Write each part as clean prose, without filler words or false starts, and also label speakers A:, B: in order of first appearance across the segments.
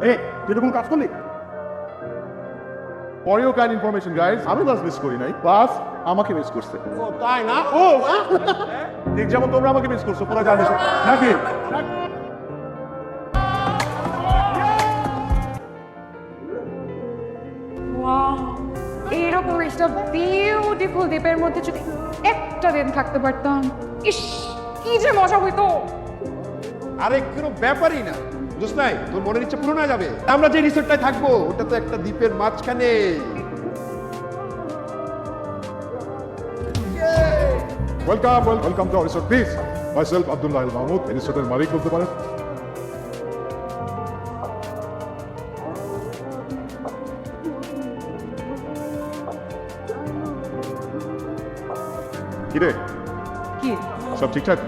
A: এই তুই তো কোনো কাজ করলি? For your kind information guys, আমি বাস মিস করি নাই, বাস আমাকে মিস করছে।
B: ও তাই না?
A: ও ঠিক যেমন তোমরা আমাকে মিস করছো, তোরা জানিস নাকি?
C: ওয়াও, এরকম একটা বিউটিফুল দ্বীপের মধ্যে যদি একটা দিন থাকতে পারতাম, ইস কি যে মজা হইতো।
B: আরে কোনো ব্যাপারই না বুঝছ নাই, তোর মনের ইচ্ছা পূরণ হয়ে যাবে। আমরা যে রিসোর্টটায় থাকবো ওটা তো একটা দ্বীপের মাঝখানে।
A: Welcome to our resort please. Myself Abdullah Al Mahmud, এই রিসোর্টের মালিক বলতে পারেন। কিরে,
C: কি
A: সব ঠিকঠাক?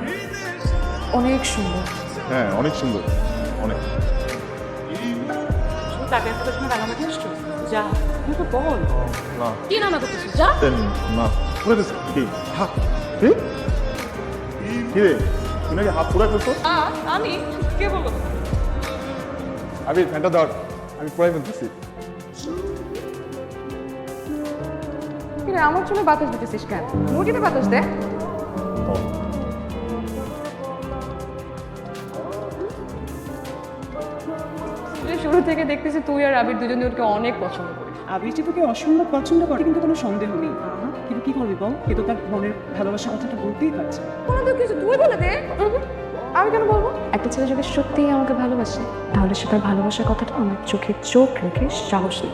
C: অনেক সুন্দর।
A: হ্যাঁ, অনেক সুন্দর, অনেক।
D: তাদের কথা শুনে রাঙামাটি আসছো? যা, তুই তো বল।
A: না
D: কি নামা করতেছিস? যা।
A: না পুরে দিস কি? হাত কি? কিরে, তুই নাকি হাত পুরে ফেলছো?
D: আমি? কে বললো?
A: আমি ফ্যানটা ধর, আমি পুরাই ফেলতেছি।
C: কিরে আমার চুলে বাতাস দিতেছিস কেন? মুটিতে বাতাস দে। শুরু থেকে দেখতেছি তুই আর আবির দুজনে ওকে অনেক পছন্দ করিস।
D: আবির যে তোকে অসম্ভব পছন্দ করে কিন্তু কোনো সন্দেহ নেই। কিন্তু কি করবি বল? এ তো তার মনের ভালোবাসা কথাটা বলতেই পারছে।
C: কোনো তো কিছু তুই বলে দে। আমি কেন বলবো? একটা ছেলে যদি সত্যিই আমাকে ভালোবাসে তাহলে সে তার ভালোবাসার কথাটা আমার চোখে চোখ রেখে সাহস নেই।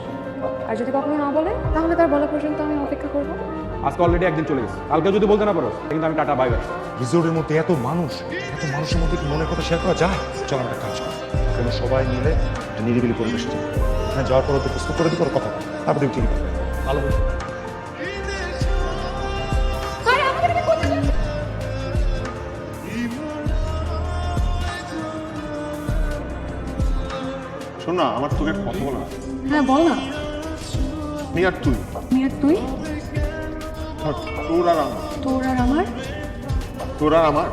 C: আর যদি কখনো না বলে তাহলে তার বলা পর্যন্ত আমি অপেক্ষা করবো।
B: আজকে অলরেডি একদিন চলে গেছে, কালকে যদি বলতে না পারো কিন্তু আমি টাটা বাই বাই।
E: রিসোর্টের মধ্যে এত মানুষের মধ্যে কি মনের কথা শেয়ার করা যায়? চল আমরা একটা কাজ করি, কেন সবাই মিলে একটা নিরিবিলি পরিবেশে যাই। হ্যাঁ, যাওয়ার পর তো প্রস্তুত করে দিই, ওর কথা তারপরে তুমি ঠিক
B: ভালো হয়েছে।
A: শোন না, আমার তোকে কথা বলা।
C: হ্যাঁ বল না।
A: আমি আর তুই,
C: আমি আর তুই,
A: তোর আর আমার,
C: তোর আর আমার।
A: তোর আর আমার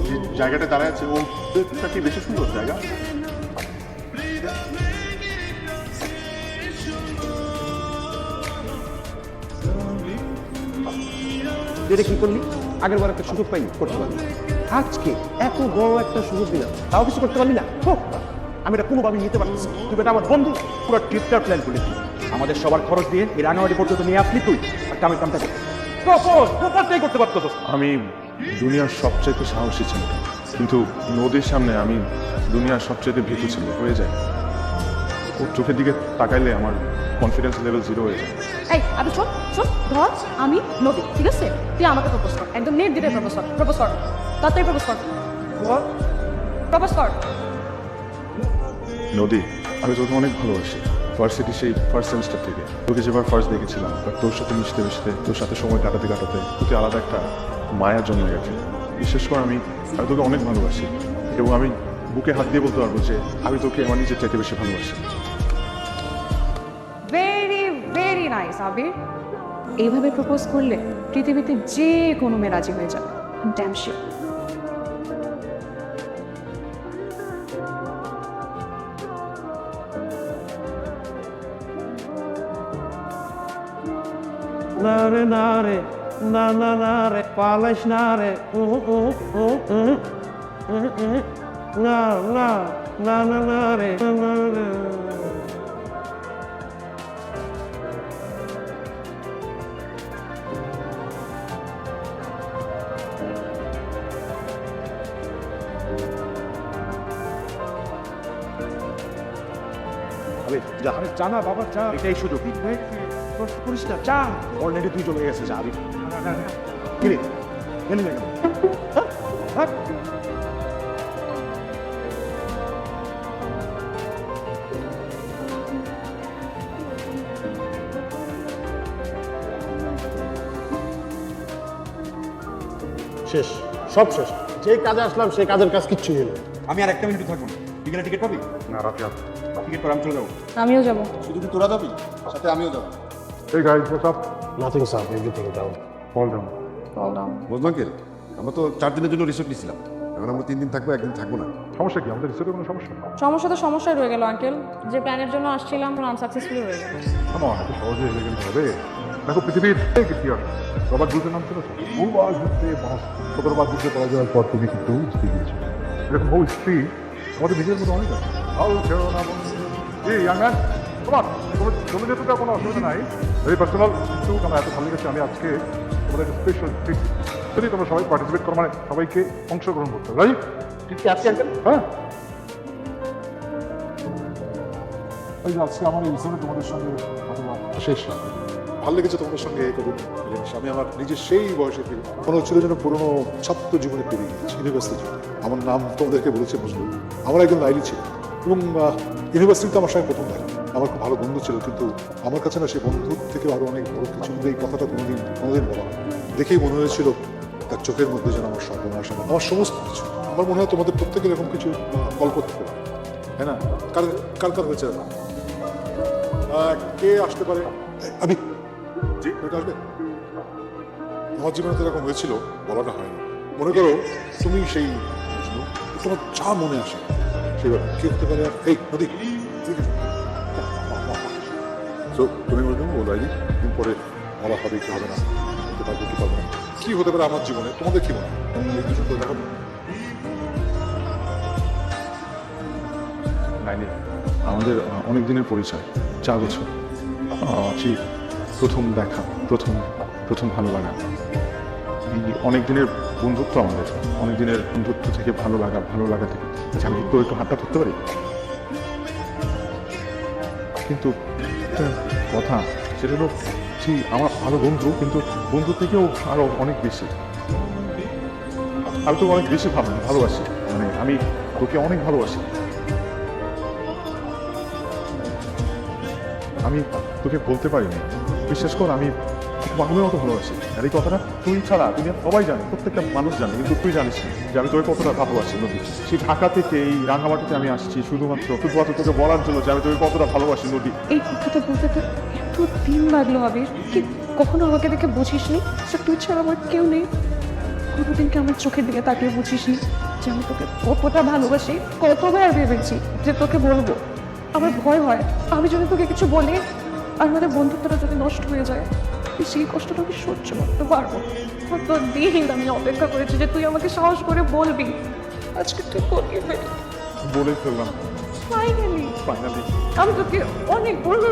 A: যে জায়গাটা দাঁড়ায় আছে, ওটা কি বেশি সুন্দর জায়গা?
B: এটা কি করলি? আগের বার একটা সুযোগ পাইনি, করতে পারলি। আজকে এত বড় একটা সুযোগ দিলাম, তাও কিছু করতে পারলি না। আমি এটা কোনোভাবে নিতে পারছি। তুই এটা আমার বন্ধু, পুরো ট্রিপটার প্ল্যান করলি তুই। আমাদের সবার খরচ দিয়ে এই রাঙামাটি পর্যন্ত নিয়ে আসলি তুই, আর কামের কামটা কর। প্রপোজটাই করতে পারতো।
A: আমি দুনিয়ার সবচেয়ে সাহসী ছিল, কিন্তু নদীর সামনে আমি দুনিয়ার সবচেয়ে ভীতু ছিল হয়ে যায়। ওর চোখের দিকে তাকাইলে আমার কনফিডেন্স লেভেল 0 হয়ে যায়।
C: এই আবি চল চল, ধর আমি নদী, ঠিক আছে? তুই আমাকে প্রপোজ কর, একদম নির্দ্বিধায় প্রপোজ কর, প্রপোজ কর, তাড়াতাড়ি প্রপোজ কর, প্রপোজ কর।
A: নদী, আমি তোকে অনেক ভালোবাসি। ভার্সিটি সেই ফার্স্ট সেমিস্টার থেকে তোকে যেবার ফার্স্ট দেখেছিলাম, বাট তোর সাথে মিশতে মিশতে, তোর সাথে সময় কাটাতে কাটাতে তোকে আলাদা একটা মায়া জন্মে গেছে। বিশেষ করে আমি তোকে অনেক ভালোবাসি, এবং আমি বুকে হাত দিয়ে বলতে পারবো যে আমি তোকে আমার নিজের চাইতে বেশি ভালোবাসি।
C: ভেরি ভেরি নাইস আবির। এইভাবে প্রপোজ করলে পৃথিবীতে যে কোনো মেয়ে রাজি হয়ে যাবে, ড্যাম শিওর।
F: না রে না রে, না না না রে, পালাইস না রে, না না না না না রে, না রে।
B: আরে জানা বাবা, চা, এটাই সুযোগ। কষ্ট করিস না, চা। অলরেডি তুই চলে গেছে, যা। আবি কিরে গেলি না কেন?
G: শেষ, সব শেষ। যে কাজে আসলাম সেই কাজের কাজ কিচ্ছুই হলো না।
B: আমি আর একটা মিনিট থাকবো না। বিকেলে টিকিট পাবি?
A: না, রাতে আসবো।
B: টিকিট করে আমি চলে যাবো।
C: আমিও যাবো।
B: শুধু কি তোরা যাবি? সাথে আমিও যাবো।
A: এই guys, what's up?
G: Nothing sir, everything down.
A: Call down.
C: Fall down.
B: বুঝলাম কি, আমরা তো 4 দিনের জন্য রিসোর্ট নিয়েছিলাম।
H: এখন আমরা 3 দিন থাকবো, একদিন থাকবো না।
A: সমস্যা কি? আমাদের রিসোর্টে কোনো সমস্যা?
C: সমস্যা তো সমস্যায় রয়ে গেল আঙ্কেল, যে প্ল্যানের জন্য আসছিলাম আনসাকসেসফুলি হয়ে গেল।
A: কেন এত সহজে হেলে গেলে হবে? দেখো পৃথিবীর কি আর রবার্ট ব্রুসের নাম শুনেছো? বহুবার যুদ্ধে 17বার যুদ্ধে পরাজয়ের পর তুমি কিন্তু জিতে গিয়েছো। এরকম বহু স্ত্রী আমাদের নিজের মতো অনেক আছে। আও ছেড়ো না বন্ধু। এই ইয়াং ম্যান, তোমার চলে যেতে তো কোনো অসুবিধা নাই। ভেরি পার্সোনাল, কিন্তু আমার এত ভালো লেগেছে, আমি আজকে তোমাদের একটা স্পেশাল ট্রিট। যদি তোমরা সবাই পার্টিসিপেট করো, মানে সবাইকে অংশগ্রহণ করতে হবে, রাইট?
B: ঠিক আছে আঙ্কেল।
A: হ্যাঁ, এই যে আজকে আমার এই রিসোর্টে তোমাদের সঙ্গে অথবা শেষ রাত ভালো লেগেছে তোমাদের সঙ্গে এই করুন। আমি আমার নিজের সেই বয়সে ফিরে মনে হচ্ছিল যেন পুরোনো ছাত্র জীবনে পেরিয়ে গিয়েছি, ইউনিভার্সিটি জীবনে। আমার নাম তোমাদেরকে বলেছে বুঝলো, আমার একজন লাইলি ছিল এবং ইউনিভার্সিটিতে আমার সঙ্গে প্রথম দেখা। আমার খুব ভালো বন্ধু ছিল, কিন্তু আমার কাছে না সেই বন্ধুর থেকে আরও অনেক বড় কিছু। কিন্তু এই কথাটা কোনোদিন বলা হয়। দেখেই মনে হয়েছিল তার চোখের মধ্যে যেন আমার সর্বনাশ, আমার সমস্ত কিছু। আমার মনে হয় তোমাদের প্রত্যেকের এরকম কিছু কল করতে পারে, হ্যাঁ না? কার কার কার হয়েছে? কে আসতে পারে? আমি জি, এটা আসবে। আমার জীবনে তো এরকম হয়েছিল, বলাটা হয়নি। মনে করো তুমি সেই বুঝলো, তোমার যা মনে আসে সেভাবে কি হতে পারে? এই নদী, তো তুমি বলবে ও লাইলি, দিন পরে বলা হবে কি হবে না, হতে পারবে কি পারবে না, কি হতে পারে আমার জীবনে। তোমাদের কি মনে হয়? এই দুজন তো দেখো লাইলি, আমাদের অনেক দিনের পরিচয়, 4 বছর। সেই প্রথম দেখা, প্রথম ভালো লাগা, এই অনেক দিনের বন্ধুত্ব আমাদের, অনেক দিনের বন্ধুত্ব থেকে ভালো লাগা থেকে। আচ্ছা, আমি একটু হাতটা ধরতে পারি? কিন্তু একটা কথা, সেটা হলো যে আমার ভালো বন্ধু, কিন্তু বন্ধু থেকেও আরো অনেক বেশি। আমি তো অনেক বেশি ভালোবাসি, মানে আমি তোকে অনেক ভালোবাসি। আমি তোকে বলতে পারিনি, বিশ্বাস কর, আমি পাগলের মতো ভালোবাসি। আর এই কথাটা তুই ছাড়া দুনিয়া সবাই জানে, প্রত্যেকটা মানুষ জানে, কিন্তু তুই জানিস না যে আমি তোকে কতটা ভালোবাসি। নদী, সেই ঢাকা থেকে এই রাঙামাটিতে আমি আসছি শুধুমাত্র তোকে বলার জন্য যে আমি তোকে কতটা ভালোবাসি। নদী,
C: এই কথাটা বলতে তো এত দিন লাগলো আবির, কি কখনো আমাকে দেখে বুঝিসনি যে তুই ছাড়া আমার কেউ নেই? কোনোদিনকে আমার চোখের দিকে তাকিয়ে বুঝিসনি যে আমি তোকে কতটা ভালোবাসি? কতবার ভেবেছি যে তোকে বলবো, আমার ভয় হয় আমি যদি তোকে কিছু বলি আর আমাদের বন্ধুত্বটা যদি নষ্ট হয়ে যায়, সেই কষ্টটা আমি সহ্য করতে পারবো। কত দিন আমি অপেক্ষা করেছি যে তুই আমাকে সাহস করে বলবি, আজকে তুই
A: বলে ফেললাম
C: ফাইনালি
A: ফাইনালি।
C: আমি তোকে অনেক বলবো।